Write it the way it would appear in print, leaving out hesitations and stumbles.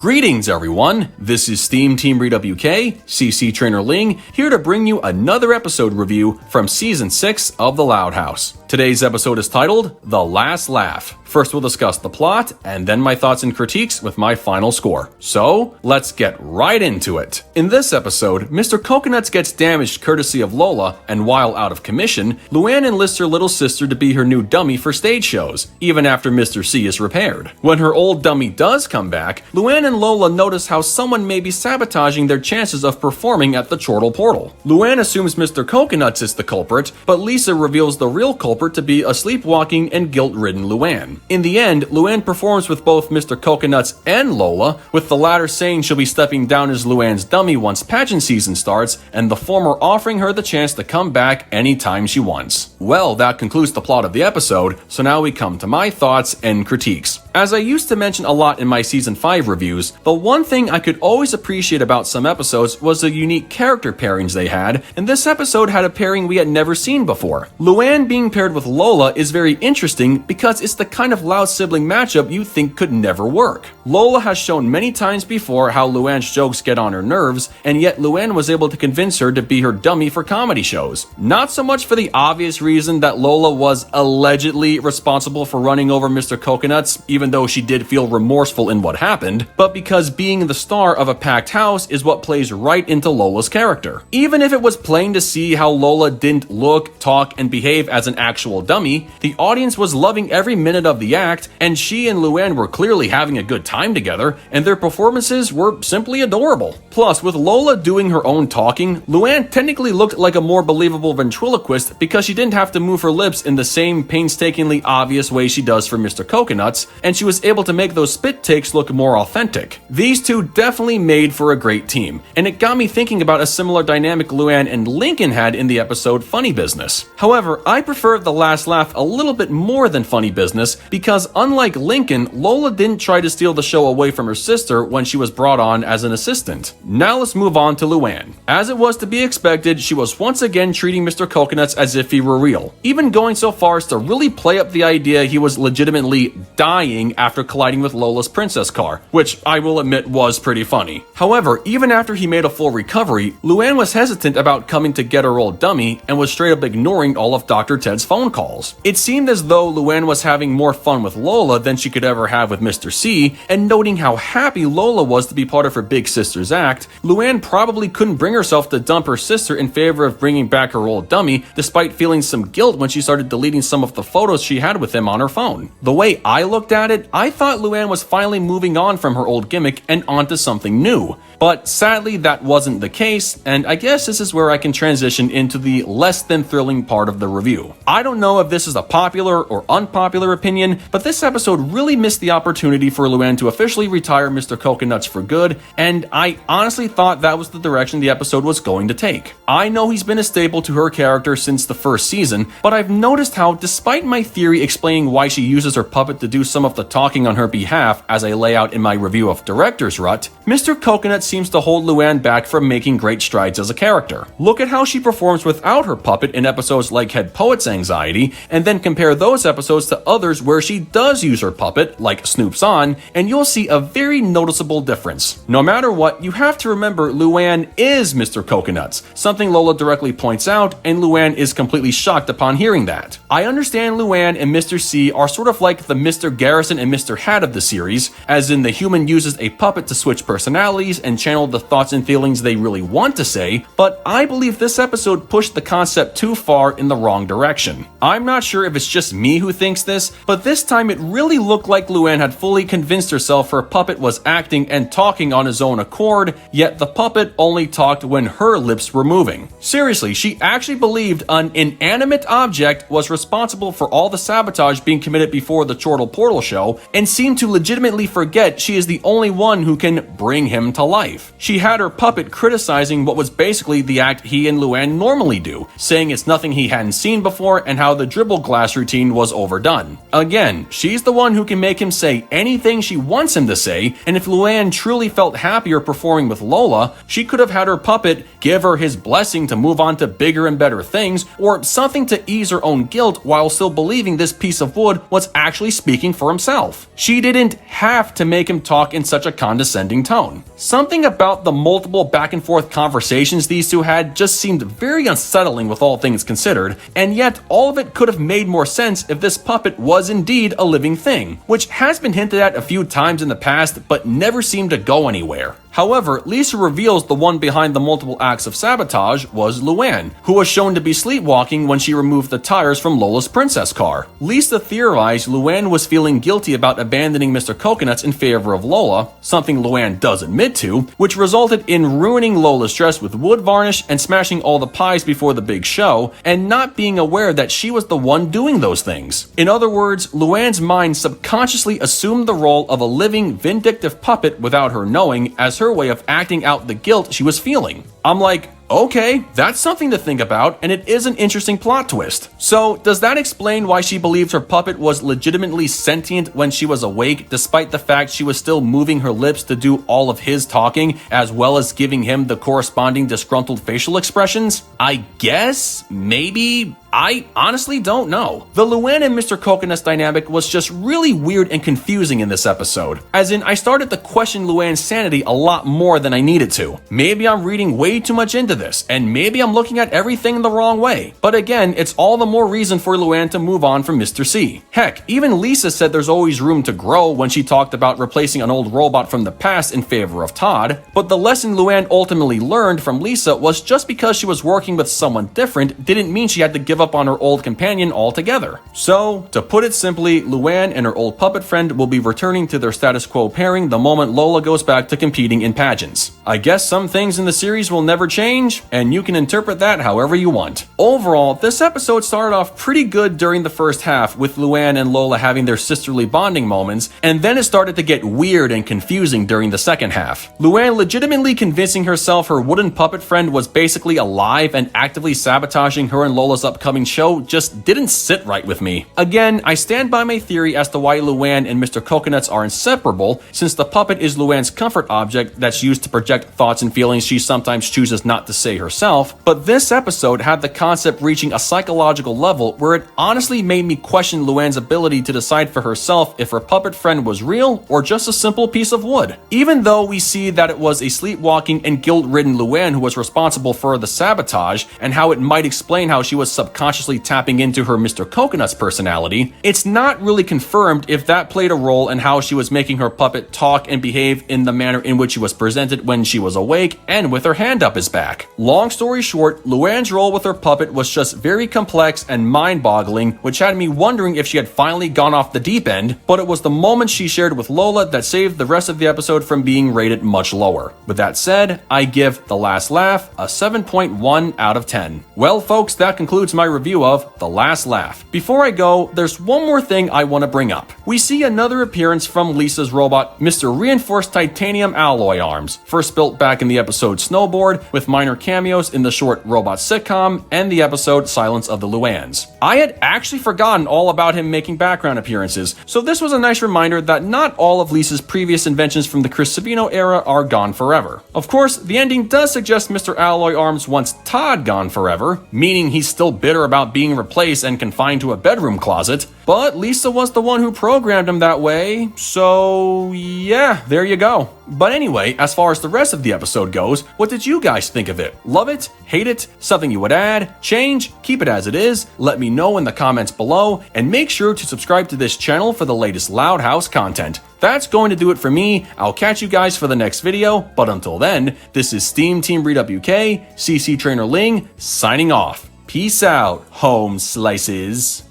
Greetings everyone, this is SteamTeamRedubUK, CC Trainor-Ling, here to bring you another episode review from Season 6 of The Loud House. Today's episode is titled, The Last Laugh. First we'll discuss the plot, and then my thoughts and critiques with my final score. So, let's get right into it. In this episode, Mr. Coconuts gets damaged courtesy of Lola, and while out of commission, Luan enlists her little sister to be her new dummy for stage shows, even after Mr. C is repaired. When her old dummy does come back, Luan and Lola notice how someone may be sabotaging their chances of performing at the Chortle Portal. Luan assumes Mr. Coconuts is the culprit, but Lisa reveals the real culprit to be a sleepwalking and guilt-ridden Luan. In the end, Luan performs with both Mr. Coconuts and Lola, with the latter saying she'll be stepping down as Luan's dummy once pageant season starts, and the former offering her the chance to come back anytime she wants. Well, that concludes the plot of the episode, so now we come to my thoughts and critiques. As I used to mention a lot in my Season 5 reviews, the one thing I could always appreciate about some episodes was the unique character pairings they had, and this episode had a pairing we had never seen before. Luan being paired with Lola is very interesting because it's the kind of loud sibling matchup you think could never work. Lola has shown many times before how Luan's jokes get on her nerves, and yet Luan was able to convince her to be her dummy for comedy shows. Not so much for the obvious reason that Lola was allegedly responsible for running over Mr. Coconuts, even though she did feel remorseful in what happened, but because being the star of a packed house is what plays right into Lola's character. Even if it was plain to see how Lola didn't look, talk, and behave as an actual dummy, the audience was loving every minute of the act, and she and Luan were clearly having a good time together, and their performances were simply adorable. Plus, with Lola doing her own talking, Luan technically looked like a more believable ventriloquist because she didn't have to move her lips in the same painstakingly obvious way she does for Mr. Coconuts, and she was able to make those spit takes look more authentic. These two definitely made for a great team, and it got me thinking about a similar dynamic Luan and Lincoln had in the episode Funny Business. However, I prefer The Last Laugh a little bit more than Funny Business because unlike Lincoln, Lola didn't try to steal the show away from her sister when she was brought on as an assistant. Now let's move on to Luan. As it was to be expected, she was once again treating Mr. Coconuts as if he were real, even going so far as to really play up the idea he was legitimately dying after colliding with Lola's princess car, which I will admit was pretty funny. However, even after he made a full recovery, Luan was hesitant about coming to get her old dummy and was straight up ignoring all of Dr. Ted's phone calls. It seemed as though Luan was having more fun with Lola than she could ever have with Mr. C, and noting how happy Lola was to be part of her big sister's act, Luan probably couldn't bring herself to dump her sister in favor of bringing back her old dummy, despite feeling some guilt when she started deleting some of the photos she had with him on her phone. The way I looked at it, I thought Luan was finally moving on from her old gimmick and onto something new. But sadly, that wasn't the case, and I guess this is where I can transition into the less than thrilling part of the review. I don't know if this is a popular or unpopular opinion, but this episode really missed the opportunity for Luan to officially retire Mr. Coconuts for good, and I honestly thought that was the direction the episode was going to take. I know he's been a staple to her character since the first season, but I've noticed how, despite my theory explaining why she uses her puppet to do some of the talking on her behalf, as I lay out in my review of Director's Rut, Mr. Coconut seems to hold Luan back from making great strides as a character. Look at how she performs without her puppet in episodes like Head Poet's Anxiety, and then compare those episodes to others where she does use her puppet, like Snoop's On, and you'll see a very noticeable difference. No matter what, you have to remember Luan is Mr. Coconuts, something Lola directly points out, and Luan is completely shocked upon hearing that. I understand Luan and Mr. C are sort of like the Mr. Garrison and Mr. Hat of the series, as in the human uses a puppet to switch personalities and channel the thoughts and feelings they really want to say, but I believe this episode pushed the concept too far in the wrong direction. I'm not sure if it's just me who thinks this, but this time it really looked like Luan had fully convinced herself her puppet was acting and talking on his own accord, yet the puppet only talked when her lips were moving. Seriously, she actually believed an inanimate object was responsible for all the sabotage being committed before the Chortle Portal show, and seemed to legitimately forget she is the only one who can bring him to life. She had her puppet criticizing what was basically the act he and Luan normally do, saying it's nothing he hadn't seen before and how the dribble glass routine was overdone. Again, she's the one who can make him say anything she wants him to say, and if Luan truly felt happier performing with Lola, she could have had her puppet give her his blessing to move on to bigger and better things, or something to ease her own guilt guilt while still believing this piece of wood was actually speaking for himself. She didn't have to make him talk in such a condescending tone. Something about the multiple back and forth conversations these two had just seemed very unsettling with all things considered, and yet all of it could have made more sense if this puppet was indeed a living thing, which has been hinted at a few times in the past but never seemed to go anywhere. However, Lisa reveals the one behind the multiple acts of sabotage was Luan, who was shown to be sleepwalking when she removed the tires from Lola's princess car. Lisa theorized Luan was feeling guilty about abandoning Mr. Coconuts in favor of Lola, something Luan does admit to, which resulted in ruining Lola's dress with wood varnish and smashing all the pies before the big show, and not being aware that she was the one doing those things. In other words, Luan's mind subconsciously assumed the role of a living, vindictive puppet without her knowing, as her way of acting out the guilt she was feeling. I'm like, okay, that's something to think about, and it is an interesting plot twist. So, does that explain why she believed her puppet was legitimately sentient when she was awake, despite the fact she was still moving her lips to do all of his talking, as well as giving him the corresponding disgruntled facial expressions? I guess? Maybe? I honestly don't know. The Luan and Mr. Coconut's dynamic was just really weird and confusing in this episode. As in, I started to question Luan's sanity a lot more than I needed to. Maybe I'm reading way too much into this, and maybe I'm looking at everything the wrong way. But again, it's all the more reason for Luan to move on from Mr. C. Heck, even Lisa said there's always room to grow when she talked about replacing an old robot from the past in favor of Todd. But the lesson Luan ultimately learned from Lisa was just because she was working with someone different didn't mean she had to give up on her old companion altogether. So, to put it simply, Luan and her old puppet friend will be returning to their status quo pairing the moment Lola goes back to competing in pageants. I guess some things in the series will never change, and you can interpret that however you want. Overall, this episode started off pretty good during the first half, with Luan and Lola having their sisterly bonding moments, and then it started to get weird and confusing during the second half. Luan legitimately convincing herself her wooden puppet friend was basically alive and actively sabotaging her and Lola's upcoming show just didn't sit right with me. Again, I stand by my theory as to why Luan and Mr. Coconuts are inseparable, since the puppet is Luan's comfort object that's used to project thoughts and feelings she sometimes chooses not to say herself, but this episode had the concept reaching a psychological level where it honestly made me question Luan's ability to decide for herself if her puppet friend was real or just a simple piece of wood. Even though we see that it was a sleepwalking and guilt-ridden Luan who was responsible for the sabotage, and how it might explain how she was subconsciously tapping into her Mr. Coconut's personality, it's not really confirmed if that played a role in how she was making her puppet talk and behave in the manner in which she was presented when she was awake and with her hand up his back. Long story short, Luan's role with her puppet was just very complex and mind-boggling, which had me wondering if she had finally gone off the deep end, but it was the moment she shared with Lola that saved the rest of the episode from being rated much lower. With that said, I give The Last Laugh a 7.1 out of 10. Well folks, that concludes my review of The Last Laugh. Before I go, there's one more thing I want to bring up. We see another appearance from Lisa's robot, Mr. Reinforced Titanium Alloy Arms, first built back in the episode Snowboard, with minor cameos in the short Robot sitcom and the episode Silence of the Luans. I had actually forgotten all about him making background appearances, so this was a nice reminder that not all of Lisa's previous inventions from the Chris Savino era are gone forever. Of course, the ending does suggest Mr. Alloy Arms wants Todd gone forever, meaning he's still bitter about being replaced and confined to a bedroom closet, but Lisa was the one who programmed him that way, so yeah, there you go. But anyway, as far as the rest of the episode goes, what did you guys think of it? Love it? Hate it? Something you would add? Change? Keep it as it is? Let me know in the comments below, and make sure to subscribe to this channel for the latest Loud House content. That's going to do it for me. I'll catch you guys for the next video, but until then, this is SteamTeamRedubUK, CC Trainor-Ling, signing off. Peace out, home slices.